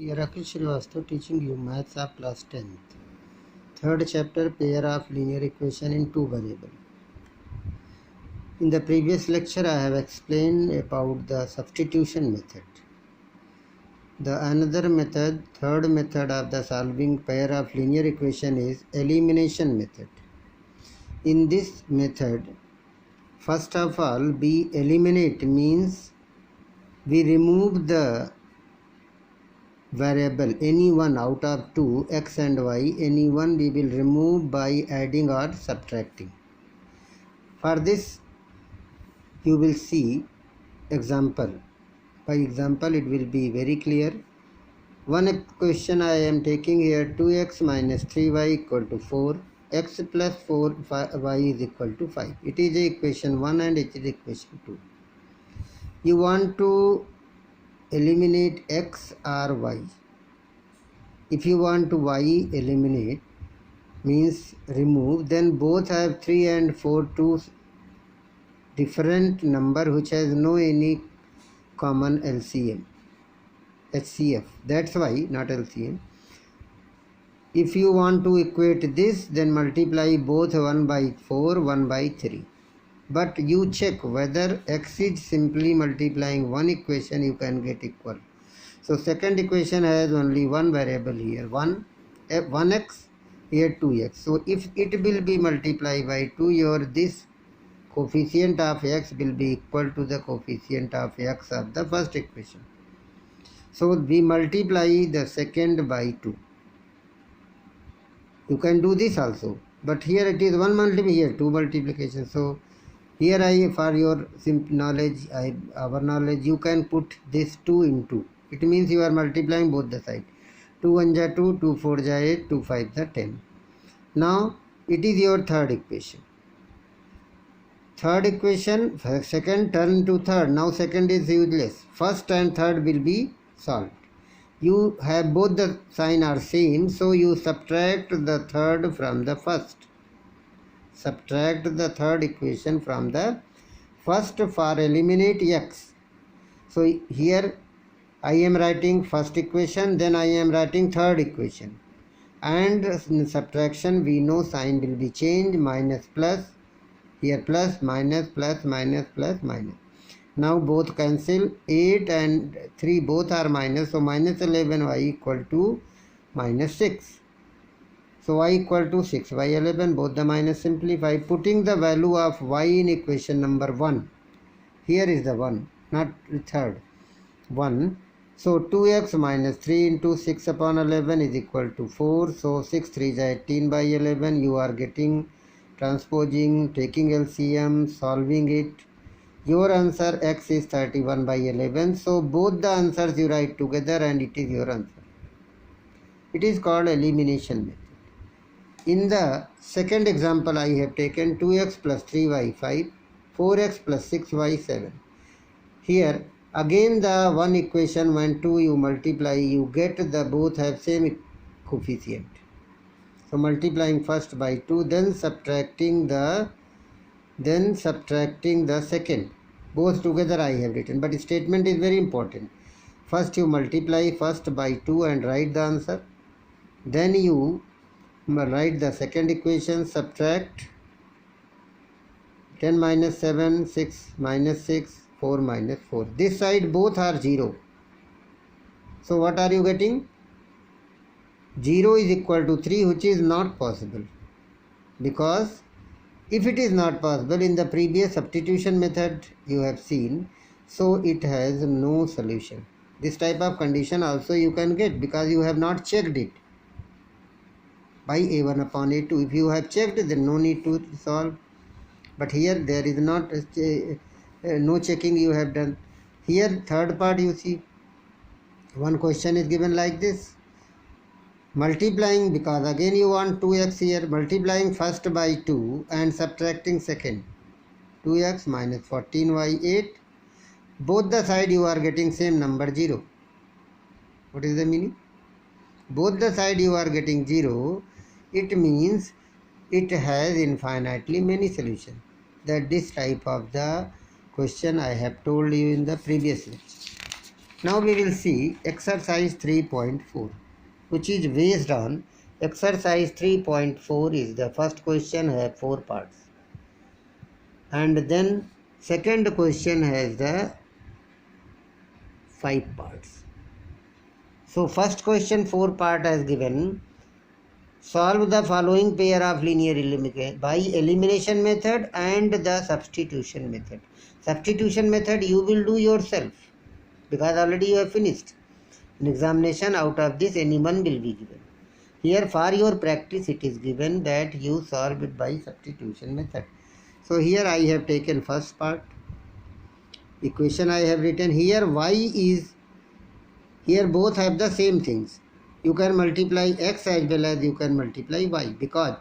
Here Rakesh Srivastava teaching you maths of class 10th. Third chapter, pair of linear equation in two variable. In the previous lecture I have explained about the substitution method. The another method, third method of the solving pair of linear equation is elimination method. In this method, first of all, we eliminate means we remove the variable any one out of two, x and y, any one we will remove by adding or subtracting. For this you will see example. By example it will be very clear. One question I am taking here, 2x minus 3y equal to 4, x plus 4y is equal to 5. It is equation 1 and it is equation 2. You want to eliminate x or y. If you want to y eliminate means remove, then both have 3 and 4 two different number which has no any common LCM, HCF. That's why not LCM. If you want to equate this, then multiply both 1 by 4, 1 by 3. But you check whether x is simply multiplying one equation, you can get equal. So second equation has only one variable here, 1x, here 2x. So if it will be multiplied by 2, your this coefficient of x will be equal to the coefficient of x of the first equation. So we multiply the second by 2. You can do this also, but here it is one multiplication, here two multiplication. So here for your simple knowledge, our knowledge, you can put this 2 into. It means you are multiplying both the side. 2 1 ja 2, 2 4 ja 8, 2 5 ja 10. Now it is your third equation. Third equation, second turn to third. Now second is useless. First and third will be solved. You have both the sign are same, so you subtract the third from the first. Subtract the third equation from the first for eliminate x. So here I am writing first equation, then I am writing third equation. And in subtraction we know sign will be changed, minus plus, here plus, minus, plus, minus, plus, minus. Now both cancel, 8 and 3 both are minus, so minus 11 y equal to minus 6. So y equal to 6, y 11, both the minus simplify, putting the value of y in equation number 1. Here is the 1, not the third, 1. So 2x minus 3 into 6 upon 11 is equal to 4. So 6 3 is 18 by 11. You are getting transposing, taking LCM, solving it. Your answer x is 31 by 11. So both the answers you write together and it is your answer. It is called elimination method. In the second example I have taken 2x plus 3y 5, 4x plus 6y 7. Here again the one equation when 2 you multiply, you get the both have same coefficient. So multiplying first by 2, then subtracting the second. Both together I have written, but statement is very important. First you multiply first by 2 and write the answer. Then you write the second equation, subtract 10 minus 7, 6 minus 6, 4 minus 4. This side both are 0. So what are you getting? 0 is equal to 3, which is not possible. Because if it is not possible, in the previous substitution method you have seen, so it has no solution. This type of condition also you can get because you have not checked it by a1 upon a2. If you have checked, then no need to solve. But here there is not no checking you have done. Here third part you see, one question is given like this. Multiplying, because again you want 2x here, multiplying first by 2 and subtracting second. 2x minus 14y 8. Both the side you are getting same number 0. What is the meaning? Both the side you are getting 0. It means it has infinitely many solutions. That this type of the question I have told you in the previous lecture. Now we will see exercise 3.4, which is based on exercise 3.4 is the first question, have 4 parts, and then second question has the 5 parts. So first question 4 part has given, solve the following pair of linear elimination by elimination method and the substitution method. Substitution method you will do yourself because already you have finished. In examination, out of this any one will be given. Here for your practice it is given that you solve it by substitution method. So here I have taken first part. Equation I have written here. Y is, here both have the same things. You can multiply x as well as you can multiply y, because,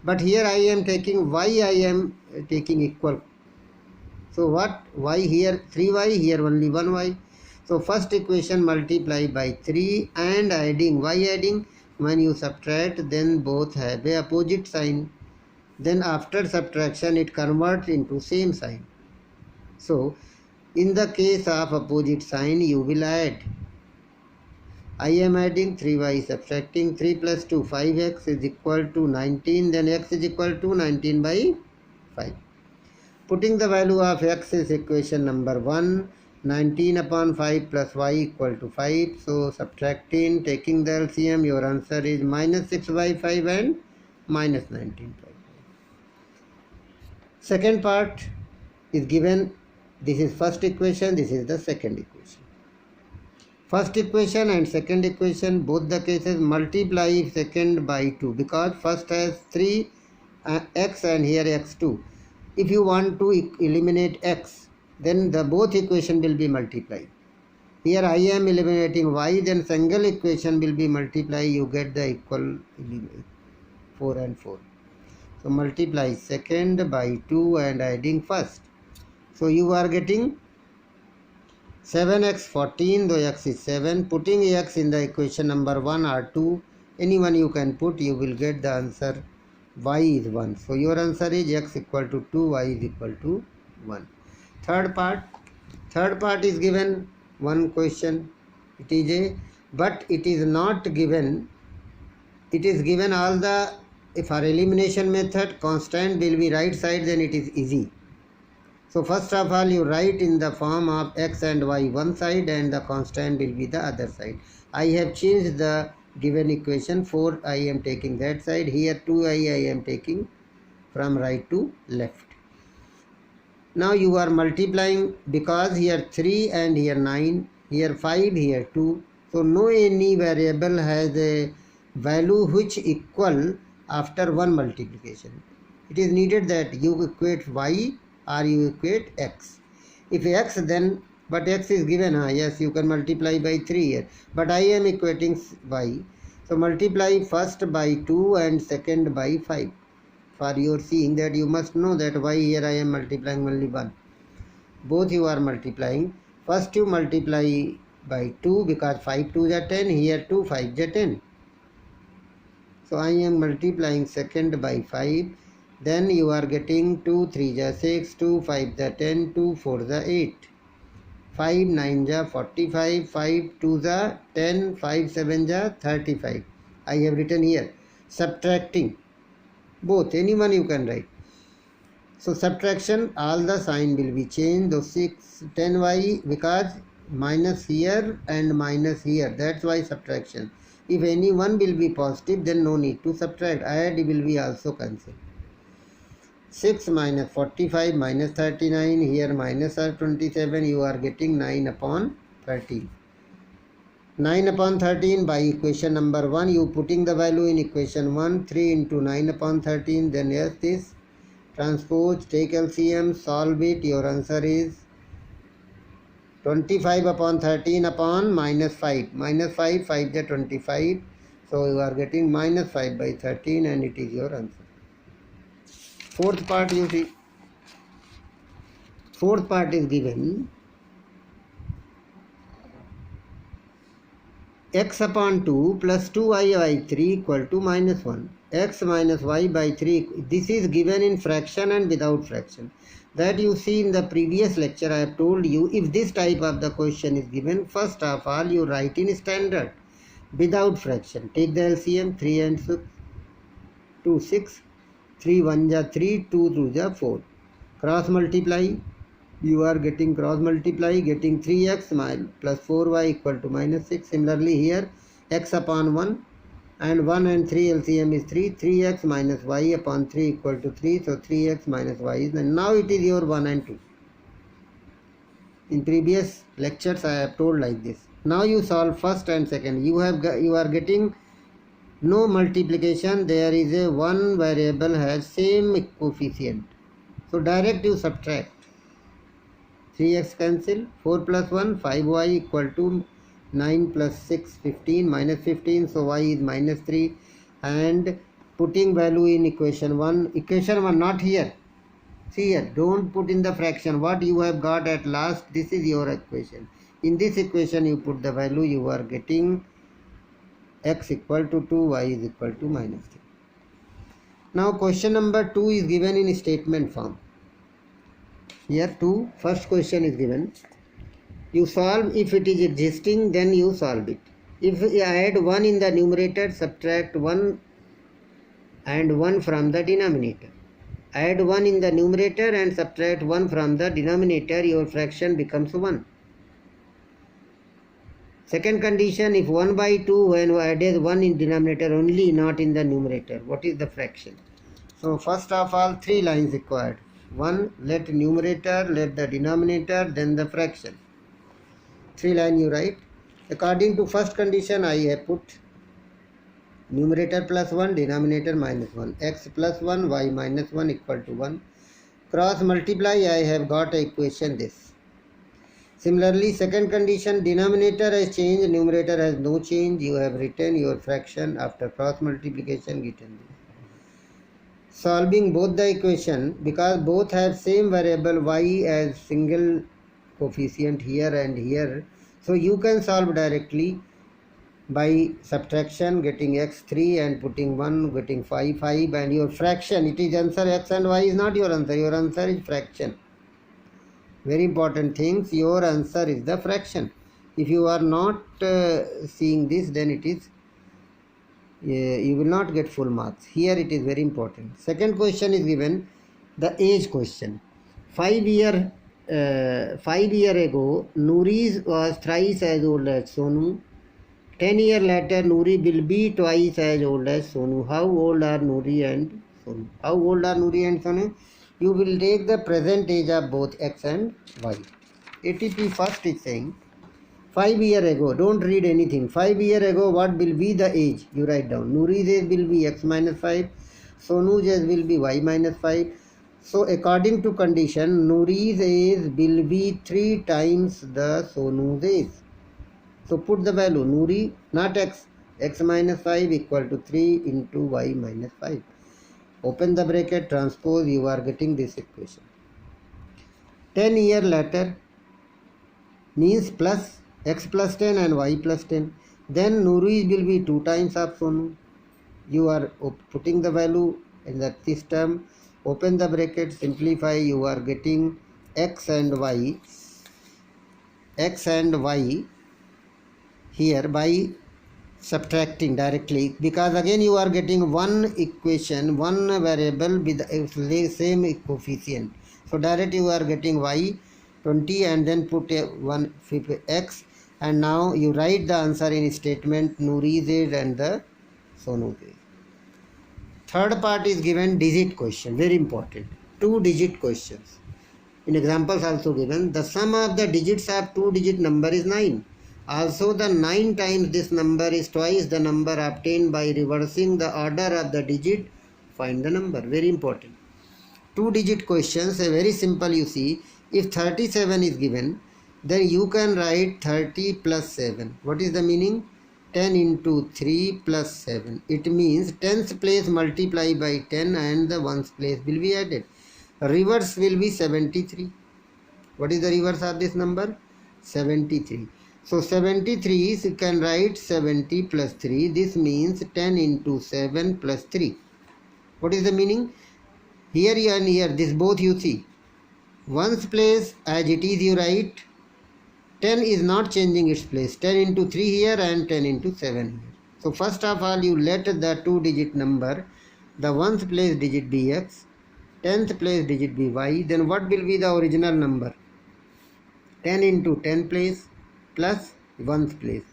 but here I am taking y, I am taking equal. So what, y here 3y, here only 1y. So first equation multiply by 3 and adding, y adding, when you subtract then both have a opposite sign. Then after subtraction it converts into same sign. So in the case of opposite sign you will add. I am adding, 3y subtracting, 3 plus 2, 5x is equal to 19, then x is equal to 19 by 5. Putting the value of x is equation number 1, 19 upon 5 plus y equal to 5. So subtracting, taking the LCM, your answer is minus 6 by 5 and minus 19 by 5. Second part is given, this is first equation, this is the second equation. First equation and second equation, both the cases multiply second by 2, because first has 3x and here x2. If you want to eliminate x, then the both equation will be multiplied. Here I am eliminating y, then single equation will be multiplied, you get the equal 4 and 4. So multiply second by 2 and adding first. So you are getting 7x 14, though x is 7. Putting x in the equation number 1 or 2, anyone you can put, you will get the answer y is 1. So your answer is x equal to 2, y is equal to 1. Third part is given one question. It is a, but it is not given, it is given all the, for elimination method constant will be right side, then it is easy. So first of all you write in the form of x and y one side and the constant will be the other side. I have changed the given equation, 4 I am taking that side, here 2i I am taking from right to left. Now you are multiplying, because here 3 and here 9, here 5, here 2. So no any variable has a value which equal after one multiplication. It is needed that you equate y or you equate x. If x, then, but x is given, yes, you can multiply by 3 here, but I am equating y. So multiply first by 2 and second by 5. For your seeing that you must know that y here I am multiplying only 1. Both you are multiplying. First you multiply by 2 because 5 2 is 10, here 2 5 is 10. So I am multiplying second by 5. Then you are getting 2 3 is 6, 2 5 is 10, 2 4 is 8. 5 9 is 45, 5 2 is 10, 5 7 is 35. I have written here. Subtracting. Both, anyone you can write. So subtraction, all the sign will be changed. Those 6, 10y, because minus here and minus here. That's why subtraction. If any one will be positive, then no need to subtract. Add will be also cancelled. 6 minus 45 minus 39, here minus 27, you are getting 9 upon 13. 9 upon 13 by equation number 1, you putting the value in equation 1, 3 into 9 upon 13, then yes, this transpose, take LCM, solve it, your answer is 25 upon 13 upon minus 5. Minus 5, 5 is 25, so you are getting minus 5 by 13 and it is your answer. Fourth part you see. Fourth part is given x upon 2 plus 2i by 3 equal to minus 1. x minus y by 3. This is given in fraction and without fraction. That you see in the previous lecture I have told you, if this type of the question is given, first of all you write in standard without fraction. Take the LCM, 3 and 6, 2, 6, 3 1 ja 3, 2 2 ja 4. Cross multiply, you are getting cross multiply, getting 3x plus 4y equal to minus 6. Similarly here, x upon 1 and 1 and 3 LCM is 3, 3x minus y upon 3 equal to 3, so 3x minus y is 9. Now it is your 1 and 2. In previous lectures I have told like this. Now you solve first and second. You are getting no multiplication, there is a one variable has same coefficient. So direct you subtract. 3x cancel, 4 plus 1, 5y equal to 9 plus 6, 15, minus 15, so y is minus 3, and putting value in equation 1, not here. See here, don't put in the fraction. What you have got at last, this is your equation. In this equation you put the value, you are getting x equal to 2, y is equal to minus 3. Now question number 2 is given in statement form. Here first question is given. You solve, if it is existing, then you solve it. If you add 1 in the numerator, subtract 1 and 1 from the denominator. Add 1 in the numerator and subtract 1 from the denominator, your fraction becomes 1. Second condition, if 1 by 2 when added 1 in denominator only, not in the numerator, what is the fraction? So first of all, 3 lines required. 1, let numerator, let the denominator, then the fraction. 3 line you write. According to first condition, I have put numerator plus 1, denominator minus 1, x plus 1, y minus 1 equal to 1. Cross multiply, I have got a equation this. Similarly, second condition, denominator has changed, numerator has no change. You have written your fraction after cross multiplication given. Solving both the equation, because both have same variable y as single coefficient here and here, so you can solve directly by subtraction, getting x3 and putting 1, getting 5, and your fraction, it is answer. X and y is not your answer is fraction. Very important things, your answer is the fraction. If you are not seeing this, then it is you will not get full marks. Here it is very important. Second question is given, the age question. 5 years ago, Nuri was thrice as old as Sonu. 10 years later, Nuri will be twice as old as Sonu. How old are Nuri and Sonu? How old are Nuri and Sonu? You will take the present age of both x and y. ATP first is saying, 5 years ago, don't read anything. 5 years ago, what will be the age? You write down. Nuri's age will be x minus 5. Sonu's age will be y minus 5. So according to condition, Nuri's age will be 3 times the Sonu's age. So put the value, Nuri, not x, x minus 5 equal to 3 into y minus 5. Open the bracket, transpose, you are getting this equation. 10 years later means plus x plus 10 and y plus 10. Then Nuri will be 2 times of Sonu. You are putting the value in this term. Open the bracket, simplify, you are getting x and y here by subtracting directly, because again you are getting one equation, one variable with the same coefficient. So direct you are getting y 20 and then put a 1 x, and now you write the answer in statement Nuri's age and the Sonu's age. Third part is given digit question, very important. 2-digit questions. In examples also given, the sum of the digits of 2-digit number is 9. Also the 9 times this number is twice the number obtained by reversing the order of the digit. Find the number. Very important. 2-digit questions are very simple. You see, if 37 is given, then you can write 30 plus 7. What is the meaning? 10 into 3 plus 7. It means 10th place multiply by 10 and the 1st place will be added. Reverse will be 73. What is the reverse of this number? 73. So 73, you can write 70 plus 3. This means 10 into 7 plus 3. What is the meaning? Here and here, this both you see. One's place as it is you write. 10 is not changing its place. 10 into 3 here and 10 into 7 here. So first of all, you let the two-digit number, the ones place digit be x, 10th place digit be y. Then what will be the original number? 10 into 10 place plus 1th place.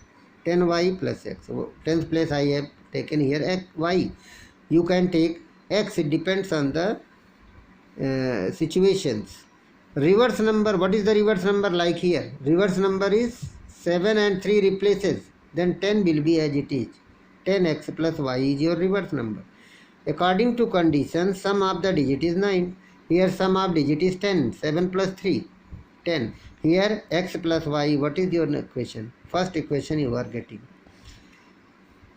10y plus x. So 10th place I have taken here x, y. You can take x. It depends on the situations. Reverse number, what is the reverse number like here? Reverse number is 7 and 3 replaces. Then 10 will be as it is. 10x plus y is your reverse number. According to condition, sum of the digit is 9. Here sum of digit is 10. 7 plus 3, 10. Here x plus y, what is your equation? First equation you are getting.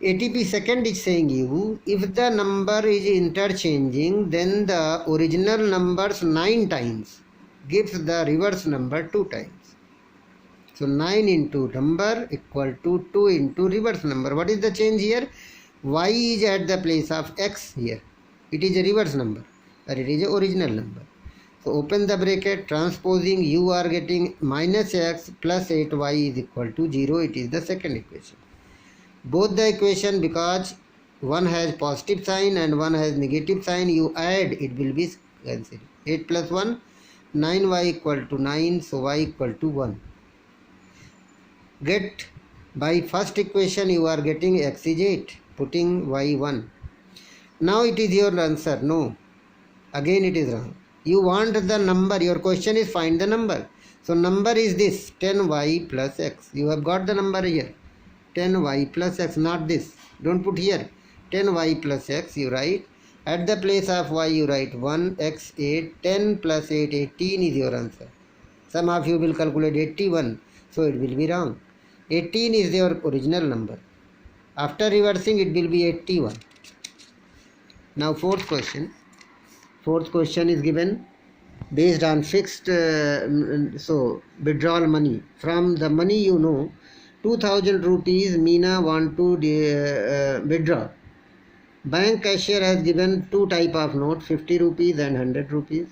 ATP second is saying you, if the number is interchanging, then the original numbers 9 times gives the reverse number 2 times. So 9 into number equal to 2 into reverse number. What is the change here? Y is at the place of x here. It is a reverse number, but it is a original number. So open the bracket, transposing, you are getting minus x plus 8y is equal to 0. It is the second equation. Both the equation, because one has positive sign and one has negative sign, you add, it will be cancelled. 8 plus 1, 9y equal to 9, so y equal to 1. Get by first equation you are getting x is 8, putting y 1. Now it is your answer. No, again it is wrong. You want the number, your question is find the number. So number is this 10y plus x. You have got the number here 10y plus x, not this. Don't put here 10y plus x, you write. At the place of y you write 1x8, 10 plus 8, 18 is your answer. Some of you will calculate 81, so it will be wrong. 18 is your original number. After reversing it will be 81. Now fourth question. Fourth question is given based on fixed so withdrawal money. From the money you know 2000 rupees Meena want to withdraw. Bank cashier has given two type of notes, 50 rupees and 100 rupees.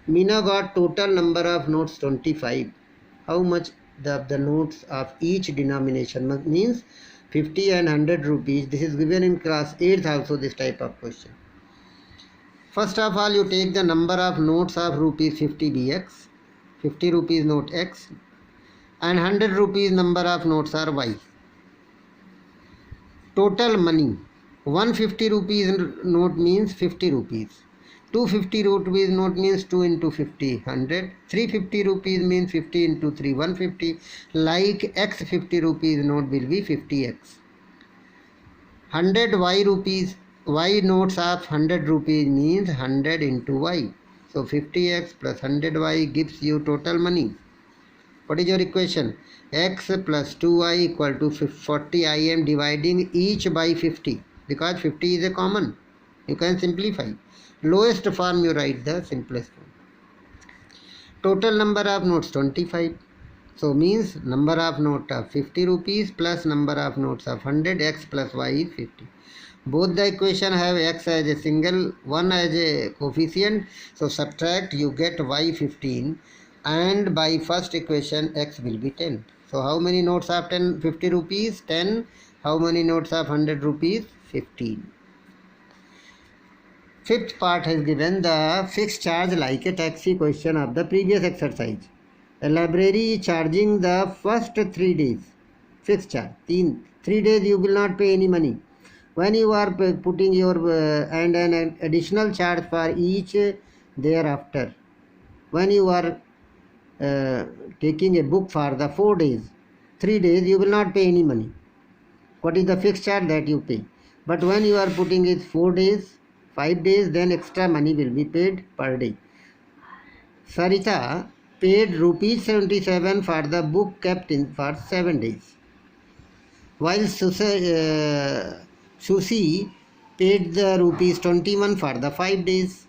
Meena got total number of notes 25. How much the notes of each denomination means 50 and 100 rupees. This is given in class 8th also, this type of question. First of all, you take the number of notes of rupees 50 bx, 50 rupees note x, and 100 rupees number of notes are y. Total money, 150 rupees note means 50 rupees. 250 rupees note means 2 into 50, 100. 350 rupees means 50 into 3, 150. Like x 50 rupees note will be 50x. 100 y rupees, y notes of 100 rupees means 100 into y. So 50x plus 100y gives you total money. What is your equation? X plus 2y equal to 40. I am dividing each by 50 because 50 is a common. You can simplify. Lowest form you write the simplest form. Total number of notes 25. So means number of note of 50 rupees plus number of notes of 100, x plus y is 50. Both the equation have x as a single, one as a coefficient. So subtract, you get y 15, and by first equation x will be 10. So how many notes of 50 rupees? 10. How many notes of 100 rupees? 15. Fifth part has given the fixed charge like a taxi question of the previous exercise. A library is charging the first 3 days. Fixed charge. 3 days you will not pay any money. When you are putting your and an additional charge for each thereafter. When you are taking a book for the 4 days, 3 days you will not pay any money. What is the fixed charge that you pay? But when you are putting it 4 days, 5 days, then extra money will be paid per day. Sarita paid rupees 77 for the book kept in for 7 days, while Susi paid the rupees 21 for the 5 days.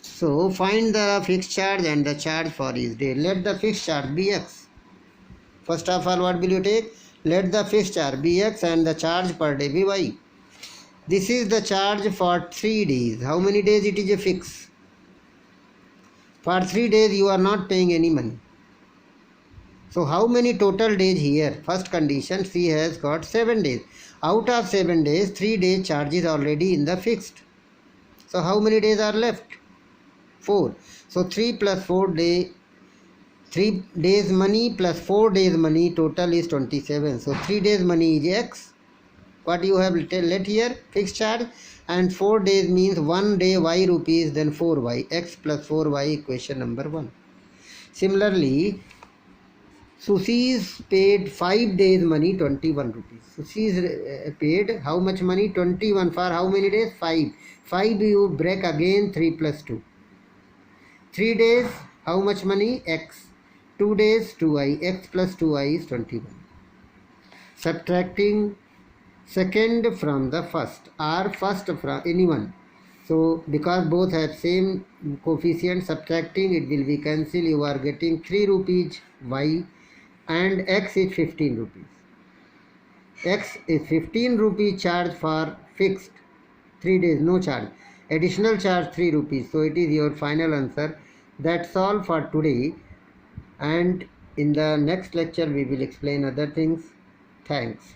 So find the fixed charge and the charge for each day. Let the fixed charge be x. First of all, what will you take? Let the fixed charge be x and the charge per day be y. This is the charge for 3 days. How many days it is a fix? For 3 days you are not paying any money. So how many total days here? First condition, C has got 7 days. Out of 7 days, 3 days charge is already in the fixed. So how many days are left? 4. So 3 plus 4 day, 3 days money plus 4 days money, total is 27. So 3 days money is x. What you have let here? Fixed charge. And 4 days means 1 day y rupees, then 4y. X plus 4y, equation number 1. Similarly, Sushi is paid 5 days money, 21 rupees. Sushi is paid how much money? 21 for how many days? 5. 5 you break again 3 plus 2. 3 days, how much money? X. 2 days, 2i. X plus 2i is 21. Subtracting second from the first or first from anyone. So because both have same coefficient, subtracting it will be cancelled. You are getting 3 rupees y and x is 15 rupees. X is 15 rupees charge for fixed 3 days, no charge. Additional charge 3 rupees. So it is your final answer. That's all for today. And in the next lecture we will explain other things. Thanks.